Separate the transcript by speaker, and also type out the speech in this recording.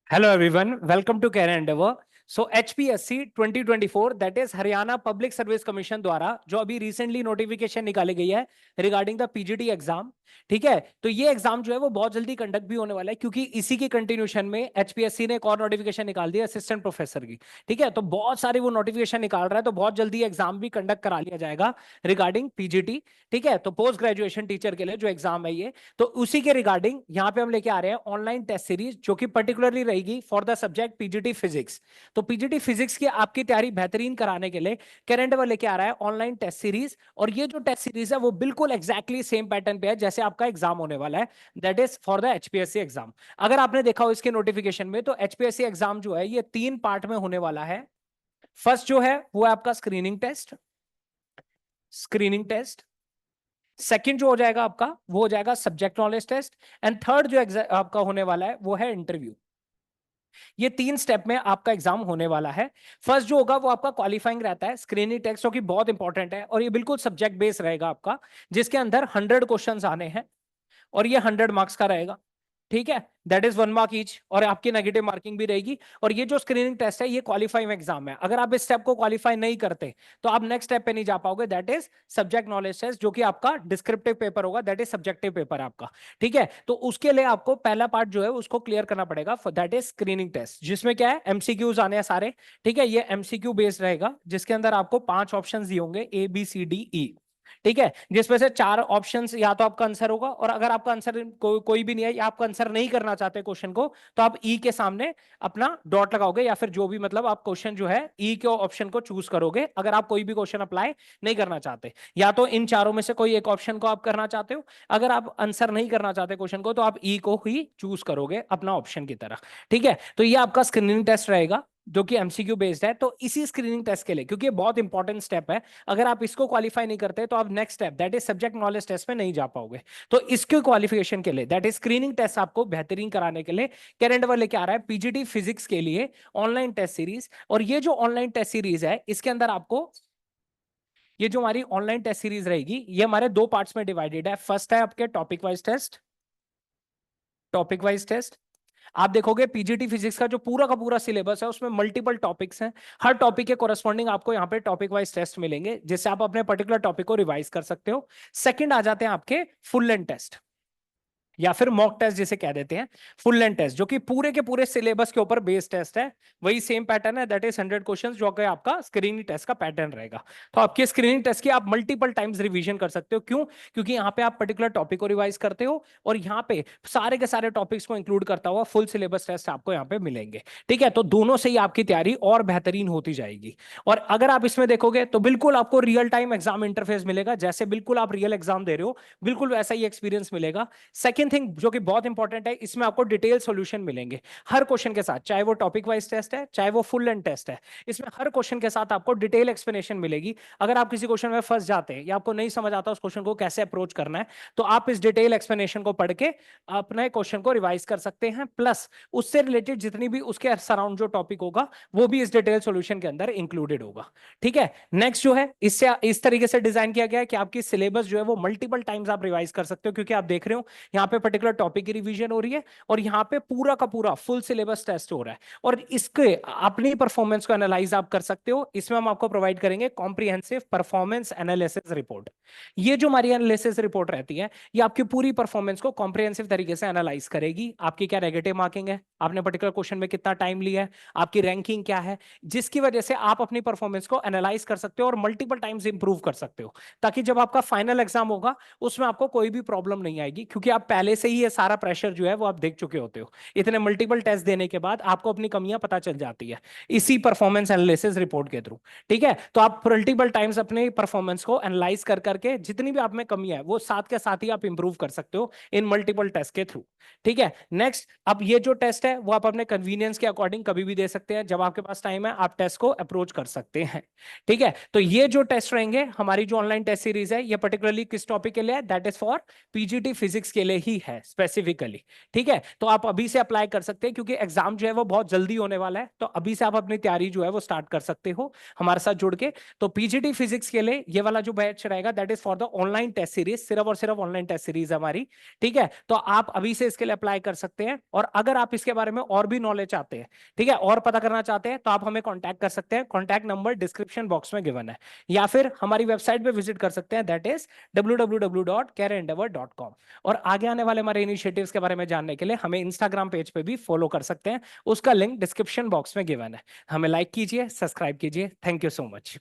Speaker 1: Hello everyone, welcome to Care Endeavor. So HPSC 2024 that is Haryana public service commission द्वारा जो अभी recently notification निकाली गई है रिगार्डिंग द पीजीटी एग्जाम। ठीक है, तो ये एग्जाम जो है वो बहुत जल्दी कंडक्ट भी होने वाला है क्योंकि इसी की कंटिन्यूशन में एचपीएससी ने एक और नोटिफिकेशन निकाल दिया असिस्टेंट प्रोफेसर की। ठीक है, तो बहुत सारे वो नोटिफिकेशन निकाल रहा है, तो बहुत जल्दी एग्जाम भी कंडक्ट करा लिया जाएगा रिगार्डिंग पीजीटी। ठीक है, तो पोस्ट ग्रेजुएशन टीचर के लिए जो एग्जाम है ये, तो उसी के रिगार्डिंग यहाँ पे हम लेके आ रहे हैं ऑनलाइन टेस्ट सीरीज जो कि पर्टिकुलरली रहेगी for the subject PGT physics. तो पीजीटी फिजिक्स की आपकी तैयारी बेहतरीन कराने के लिए करंट अफेयर लेके आ रहा है ऑनलाइन टेस्ट सीरीज, और ये जो टेस्ट सीरीज है वो बिल्कुल एग्जैक्टली सेम पैटर्न पे है जैसे आपका एग्जाम होने वाला है, that is for the HPSC exam. अगर आपने देखा हो इसके नोटिफिकेशन में, तो एचपीएससी एग्जाम जो है ये 3 पार्ट में होने वाला है। फर्स्ट जो है वो है आपका स्क्रीनिंग टेस्ट। सेकंड जो हो जाएगा आपका वो हो जाएगा subject knowledge test, and third जो आपका होने वाला है वो है इंटरव्यू। ये 3 स्टेप में आपका एग्जाम होने वाला है। फर्स्ट जो होगा वो आपका क्वालिफाइंग रहता है स्क्रीनिंग टेस्ट, जो कि बहुत इंपॉर्टेंट है, और ये बिल्कुल सब्जेक्ट बेस्ड रहेगा आपका, जिसके अंदर 100 क्वेश्चंस आने हैं और ये 100 मार्क्स का रहेगा। ठीक है, दैट इज 1 मार्क ईच, और आपकी नेगेटिव मार्किंग भी रहेगी। और ये जो स्क्रीनिंग टेस्ट है ये क्वालिफाइंग एग्जाम है, अगर आप इस स्टेप को क्वालिफाई नहीं करते तो आप नेक्स्ट स्टेप पे नहीं जा पाओगे, that is subject knowledge test, जो कि आपका डिस्क्रिप्टिव पेपर होगा, दैट इज सब्जेक्टिव पेपर आपका। ठीक है, तो उसके लिए आपको पहला पार्ट जो है उसको क्लियर करना पड़ेगा, दैट इज स्क्रीनिंग टेस्ट, जिसमें क्या है एमसीक्यूज आने हैं सारे। ठीक है, ये एमसीक्यू बेस्ड रहेगा, जिसके अंदर आपको 5 ऑप्शन दिए होंगे ABCDE। ठीक है, जिसमें से 4 ऑप्शंस या तो आपका आंसर होगा, और अगर आपका आंसर कोई भी नहीं है या आपका आंसर नहीं करना चाहते क्वेश्चन को, तो आप ई के सामने अपना डॉट लगाओगे, या फिर जो भी मतलब आप क्वेश्चन जो है ई के ऑप्शन को चूज करोगे अगर आप कोई भी क्वेश्चन अप्लाई नहीं करना चाहते, या तो इन चारों में से कोई एक ऑप्शन को आप करना चाहते हो। अगर आप आंसर नहीं करना चाहते क्वेश्चन को, तो आप ई को ही चूज करोगे अपना ऑप्शन की तरह। ठीक है, तो ये आपका स्क्रीनिंग टेस्ट रहेगा जो कि एमसीक्यू बेस्ड है। तो इसी स्क्रीनिंग टेस्ट के लिए, क्योंकि ये बहुत इंपॉर्टेंट स्टेप है, अगर आप इसको क्वालिफाई नहीं करते तो आप next step that is subject knowledge test में नहीं जा पाओगे। तो इसके क्वालिफिकेशन के लिए दैट इज स्क्रीनिंग टेस्ट आपको बेहतरीन कराने के लिए करंट अफेयर लेके आ रहा है पीजीटी फिजिक्स के लिए ऑनलाइन टेस्ट सीरीज। और ये जो ऑनलाइन टेस्ट सीरीज है इसके अंदर आपको, ये जो हमारी ऑनलाइन टेस्ट सीरीज रहेगी ये हमारे 2 पार्ट्स में डिवाइडेड है। फर्स्ट है आपके टॉपिक वाइज टेस्ट। आप देखोगे पीजीटी फिजिक्स का पूरा सिलेबस है उसमें मल्टीपल टॉपिक्स हैं, हर टॉपिक के कोरस्पॉन्डिंग आपको यहाँ पे टॉपिक वाइज टेस्ट मिलेंगे, जिससे आप अपने पर्टिकुलर टॉपिक को रिवाइज कर सकते हो। सेकंड आ जाते हैं आपके फुल लेंथ टेस्ट, या फिर मॉक टेस्ट जिसे कह देते हैं। फुल लेंथ टेस्ट जो कि पूरे के पूरे सिलेबस के ऊपर बेस्ड टेस्ट है, वही सेम पैटर्न है, दैट इज 100 क्वेश्चंस, जो कि आपका स्क्रीनिंग टेस्ट का पैटर्न रहेगा। तो आपके स्क्रीनिंग टेस्ट की आप मल्टीपल टाइम्स रिवीजन कर सकते हो। क्यों? क्योंकि यहाँ पे आप पर्टिकुलर टॉपिक को रिवाइज करते हो, और यहाँ पे सारे के सारे टॉपिक्स को इंक्लूड करता हुआ फुल सिलेबस टेस्ट आपको यहाँ पे मिलेंगे। ठीक है, तो दोनों से ही आपकी तैयारी और बेहतरीन होती जाएगी। और अगर आप इसमें देखोगे तो बिल्कुल आपको रियल टाइम एग्जाम इंटरफेस मिलेगा, जैसे बिल्कुल आप रियल एग्जाम दे रहे हो बिल्कुल वैसा ही एक्सपीरियंस मिलेगा। सेकेंड थिंग जो कि बहुत इंपॉर्टेंट है, इसमें आपको डिटेल सॉल्यूशन मिलेंगे हर क्वेश्चन के साथ, चाहे वो टॉपिक वाइज टेस्ट है चाहे वो फुल लेंथ टेस्ट है, इसमें हर क्वेश्चन के साथ आपको डिटेल एक्सप्लेनेशन मिलेगी। अगर आप किसी क्वेश्चन में फंस जाते हैं या आपको नहीं समझ आता उस क्वेश्चन को कैसे अप्रोच करना है, तो आप इस डिटेल एक्सप्लेनेशन को पढ़ के अपने क्वेश्चन को रिवाइज कर सकते हैं, प्लस उससे रिलेटेड जितनी भी उसके सराउंड जो टॉपिक होगा वो भी इस डिटेल सॉल्यूशन के अंदर इंक्लूडेड होगा। ठीक है, नेक्स्ट जो है इससे इस तरीके से डिजाइन किया गया है कि आपकी सिलेबस जो है वो मल्टीपल टाइम्स आप रिवाइज कर सकते हो, क्योंकि आप देख रहे हो यहाँ पे पर्टिकुलर टॉपिक की रिवीजन हो रही है और यहाँ पे पूरा का पूरा फुल सिलेबस टेस्ट हो रहा है, और इसके अपनी परफॉर्मेंस को एनालाइज आप कर सकते हो। इसमें हम आपको प्रोवाइड करेंगे कॉम्प्रिहेंसिव परफॉर्मेंस एनालिसिस रिपोर्ट। ये जो हमारी एनालिसिस रिपोर्ट रहती है ये आपकी पूरी परफॉर्मेंस को कॉम्प्रिहेंसिव तरीके से एनालाइज करेगी। आपकी क्या नेगेटिव मार्किंग है, आपने पर्टिकुलर क्वेश्चन में कितना टाइम लिया है, आपकी रैंकिंग क्या है, जिसकी वजह से आप अपनी परफॉर्मेंस को एनालाइज कर सकते हो और मल्टीपल टाइम्स इंप्रूव कर सकते हो, ताकि जब आपका फाइनल एग्जाम होगा उसमें आपको कोई भी प्रॉब्लम नहीं आएगी, क्योंकि आप पहले से ही ये सारा प्रेशर जो है वो आप देख चुके होते हो। इतने मल्टीपल टेस्ट देने के बाद आपको अपनी कमियां पता चल जाती है इसी परफॉर्मेंस एनालिसिस रिपोर्ट के थ्रू। ठीक है, तो आप मल्टीपल टाइम्स अपने परफॉर्मेंस को एनालाइज कर करके जितनी भी आप में कमी है वो साथ के साथ ही आप इंप्रूव कर सकते हो इन मल्टीपल टेस्ट के थ्रू। ठीक है, नेक्स्ट, अब ये जो टेस्ट है वो आप अपने कन्वीनियंस के अकॉर्डिंग कभी भी दे सकते हैं, जब आपके पास टाइम है आप टेस्ट को अप्रोच कर सकते हैं। ठीक है, तो ये जो टेस्ट रहेंगे हमारी जो ऑनलाइन टेस्ट सीरीज है ये पर्टिकुलरली किस टॉपिक के लिए है, that is for PGT physics के लिए ही ही है स्पेसिफिकली। ठीक है, तो आप अभी से अप्लाई कर सकते हैं क्योंकि एग्जाम जो है वो बहुत जल्दी होने वाला है, तो अभी से आप अपनी तैयारी जो है वो स्टार्ट कर सकते हो हमारे साथ जुड़ के। तो पीजीटी फिजिक्स के लिए ये वाला जो बैच रहेगा that is for the online test series, सिर्फ और सिर्फ ऑनलाइन टेस्ट सीरीज हमारी। ठीक है, तो आप अभी से इसके लिए अप्लाई कर सकते हैं, और अगर आप इसके बारे में और भी नॉलेज चाहते हैं, ठीक है, और पता करना चाहते हैं, तो आप हमें कांटेक्ट कर सकते हैं। कांटेक्ट नंबर डिस्क्रिप्शन बॉक्स में गिवन है, या फिर हमारी वेबसाइट पे विजिट कर सकते हैं दैट इज www.careendeavor.com। और आगे आने वाले हमारे इनिशिएटिव्स के बारे में जानने के लिए हमें इंस्टाग्राम पेज पे भी फॉलो कर सकते हैं, उसका लिंक डिस्क्रिप्शन बॉक्स में गिवन है। हमें लाइक कीजिए, सब्सक्राइब कीजिए। Thank you so much.